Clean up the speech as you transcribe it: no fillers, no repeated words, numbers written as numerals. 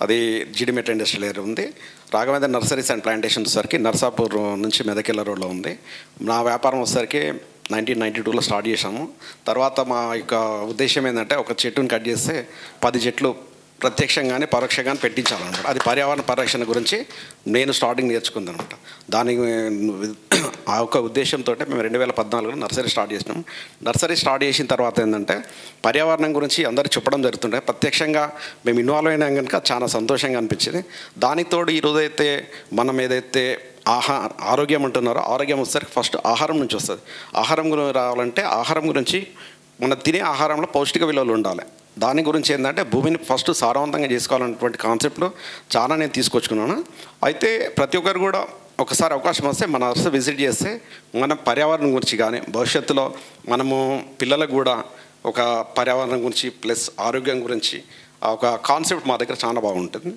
అది జీడిమెట్ industrial area ఉంది. Raghavendra nurseries and plantation వచ్చేసరికి నర్సాపూర్ నుంచి మెదకెళ్ళ రోడ్లో ఉంది. నా వ్యాపారం వచ్చేసరికి 1992లో స్టార్ట్ చేశాము. తర్వాత మా యొక్క ఉద్దేశం ఏంటంటే ఒక చెట్టుని కట్ చేస్తే 10 చెట్లు ప్రత్యక్షంగానే పరోక్షంగానే పెట్టించాలన్నమాట. అది పర్యావరణ పరిరక్షణ గురించి నేను స్టార్టింగ్ నేర్చుకుందనమాట. దానికి ఆ ఒక ఉద్దేశంతో మేము 2014లో నర్సరీ స్టార్ట్ చేసినాం. నర్సరీ స్టార్ట్ చేసిన తర్వాత ఏంటంటే పర్యావరణం గురించి అందరూ చెప్పడం జరుగుతుండే. ప్రత్యక్షంగా మేము ఇన్వాల్వ్ అయినా కనుక చాలా సంతోషంగా అనిపించింది. దానికి తోడు ఈరోజైతే మనం ఏదైతే ఆరోగ్యం అంటున్నారో, ఆరోగ్యం వచ్చేసరికి ఫస్ట్ ఆహారం నుంచి వస్తుంది. ఆహారం గురించి రావాలంటే ఆహారం గురించి మనం తినే ఆహారంలో పౌష్టిక విలువలు ఉండాలి. దాని గురించి ఏంటంటే భూమిని ఫస్ట్ సారవంతంగా చేసుకోవాలన్నటువంటి కాన్సెప్ట్లో చాలా నేను తీసుకొచ్చుకున్నాను. అయితే ప్రతి ఒక్కరు కూడా ఒకసారి అవకాశం వస్తే మన నర్సరీ విజిట్ చేస్తే మనం పర్యావరణం గురించి కానీ భవిష్యత్తులో మనము పిల్లలకు కూడా ఒక పర్యావరణం గురించి ప్లస్ ఆరోగ్యం గురించి ఒక కాన్సెప్ట్ మా దగ్గర చాలా బాగుంటుంది.